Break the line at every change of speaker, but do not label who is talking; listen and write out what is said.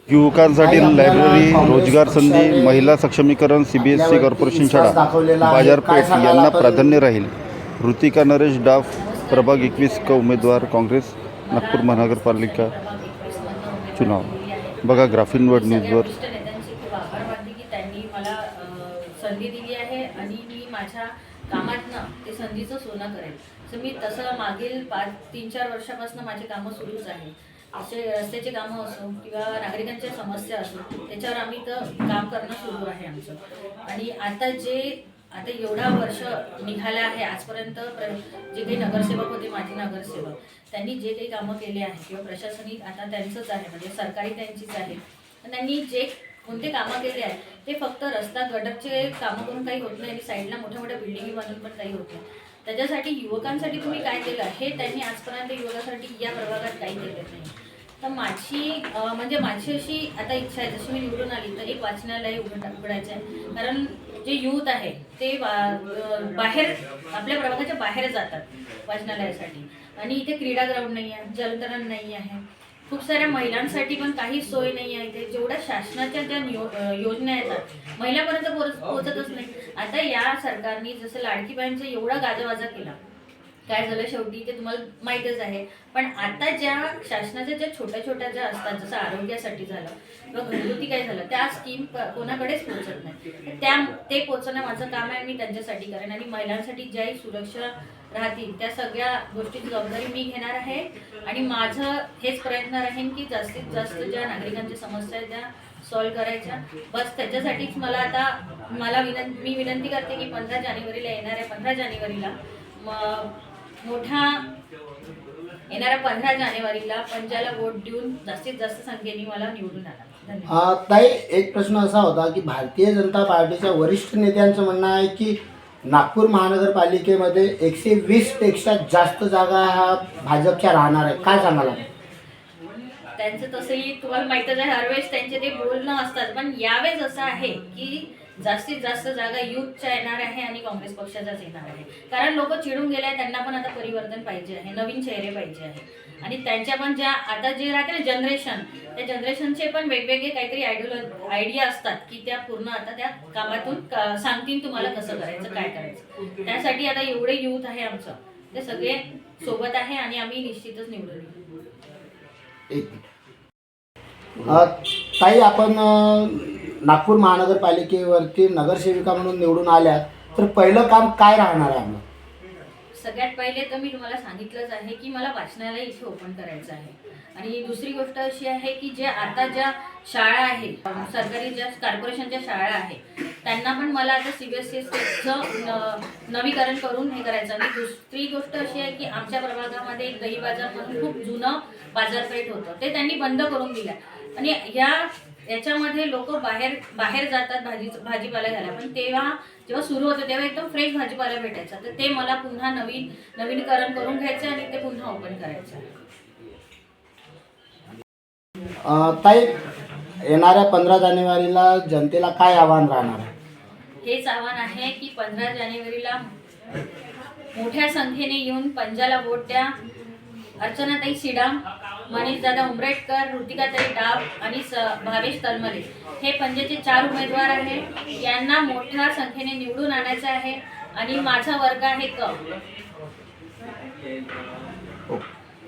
युवकांसाठी लायब्ररी, रोजगार संधी, महिला सक्षमीकरण, CBSE कॉर्पोरेशन शाळा, बाजारपेठ यांना प्राधान्य राहील. ऋतिका नरेश डाफ, प्रभाग 21 क उमेदवार, काँग्रेस, नागपूर महानगरपालिका चुनाव. बघा ग्राफिनवर्ड न्यूजवर.
नेत्यांची खूप आभार मानते की त्यांनी मला संधी दिली आहे आणि मी माझ्या कामातनं ते संधीचं सोनं करेल. तर मी तसं मागील 3-4 वर्षापासून माझे कामं सुरूच आहे. असे रस्त्याचे कामं असो किंवा नागरिकांच्या समस्या असो, त्याच्यावर आम्ही तर काम करणं सुरू आहे आमचं. आणि आता एवढा वर्ष निघालं आहे आजपर्यंत जे काही नगरसेवक होते, माजी नगरसेवक, त्यांनी जे काही कामं केले आहे किंवा प्रशासनिक आता त्यांचंच आहे, म्हणजे सरकारी त्यांचीच आहे. त्यांनी जे कोणते कामं केले आहे ते फक्त रस्ता गटरचे कामं करून काही होत नाही आणि साईडला मोठ्या मोठ्या बिल्डिंगी बांधून पण काही होत नाही. त्याच्यासाठी युवकांसाठी तुम्ही काय केलं हे त्यांनी आजपर्यंत युवकांसाठी या प्रभागात काही केलं नाही. तर माझी अशी आता इच्छा आहे, जशी मी निवडून आली तर एक वाचनालय उघडायचं आहे. कारण जे यूथ आहे ते बाहेर आपल्या प्रभागाच्या बाहेर जातात वाचनालयासाठी. आणि इथे क्रीडा ग्राउंड नाही आहे, जलतरण नाही आहे, खूप साऱ्या महिलांसाठी पण काही सोय नाही आहे. इथे जेवढ्या शासनाच्या ज्या योजना येतात महिलांपर्यंत पोहोचतच नाही. आता या सरकारने जसं लाडकी बहीणचा एवढा गाजावाजा केला, काय झालं शेवटी ते तुम्हाला माहीतच आहे. पण आता ज्या शासनाच्या ज्या छोट्या छोट्या ज्या असतात, जसं आरोग्यासाठी झालं किंवा घरगुती काय झालं, त्या स्कीम कोणाकडेच पोहोचत नाही. ते पोहोचणं माझं काम आहे, मी त्यांच्यासाठी करेन. आणि महिलांसाठी ज्याही सुरक्षा राहतील त्या सगळ्या गोष्टीची जबाबदारी मी घेणार आहे. आणि माझं हेच प्रयत्न राहील की जास्तीत जास्त ज्या नागरिकांच्या समस्या आहेत त्या सॉल्व्ह करायच्या. बस त्याच्यासाठीच मी विनंती करते की 15 जानेवारीला येणाऱ्या 15 जानेवारीला येणाऱ्या 15 जानेवारीला पंजाला वोट देऊन जास्तीत जास्त संख्येने मला निवडून आणा. धन्यवाद.
ताई, एक प्रश्न असा होता की भारतीय जनता पार्टीच्या वरिष्ठ नेत्यांचं म्हणणं आहे की नागपूर महानगरपालिकेमध्ये 120 पेक्षा जास्त जागा ह्या भाजपच्या राहणार आहे. काय सांगाल?
त्यांचं तसंही तुम्हाला माहीतच आहे, हरवेळेस त्यांचे ते बोलणं असतात. पण यावेळेस असं आहे की जास्तीत जास्त जागा युथच्या येणार आहे आणि काँग्रेस पक्षाचाच येणार आहे. कारण लोक चिडून गेले आहे, त्यांना पण आता परिवर्तन पाहिजे आहे, नवीन चेहरे पाहिजे आहे. आणि त्यांच्या पण ज्या आता जे राहते ना जनरेशन, त्या जनरेशनचे पण वेगवेगळे काहीतरी आयडिया असतात की त्या पूर्ण आता त्या कामातून सांगतील तुम्हाला कसं करायचं, काय करायचं. त्यासाठी आता एवढे युथ आहे आमचं, ते सगळे सोबत आहे आणि आम्ही निश्चितच निवडून येऊ.
ताई, आपण नागपूर महानगरपालिकेवरती नगरसेविका म्हणून निवडून आल्या, तर पहिलं काम काय राहणार आहे आपलं?
सगळ्यात पहिले तर मी तुम्हाला सांगितलंच आहे की मला वाचनालय इथे ओपन करायचं आहे. आणि दुसरी गोष्ट अशी आहे की ज्या शाळा आहे, सरकारी ज्या कॉर्पोरेशनच्या शाळा आहे, त्यांना पण मला आता CBSEचं नवीकरण करून हे करायचं. आणि दुसरी गोष्ट अशी आहे की आमच्या प्रभागामध्ये एक दही बाजार म्हणून खूप जुनं बाजारपेठ होतं, ते त्यांनी बंद करून दिलं. आणि याच्यामध्ये लोक बाहेर जातात भाजीपाला घ्यायला, पण जेव्हा सुरू होतं तेव्हा एकदम फ्रेश भाजीपाला भेटायचा. तर ते मला पुन्हा नवीनीकरण करून घ्यायचं आणि ते पुन्हा ओपन करायचं.
ताई, येणाऱ्या 15 जानेवारीला जनतेला काय आव्हान राहणार आहे?
हेच आव्हान आहे की 15 जानेवारीला मोठ्या संख्येने येऊन पंजाला वोट द्या. अर्चनाताई सिडाम, मनीषदादा उंबरेटकर, ऋतिकाताई डाफ आणि भावेश तलमले हे पंजाचे 4 उमेदवार आहे. यांना मोठ्या संख्येने निवडून आणायचं आहे. आणि माझा वर्ग आहे क.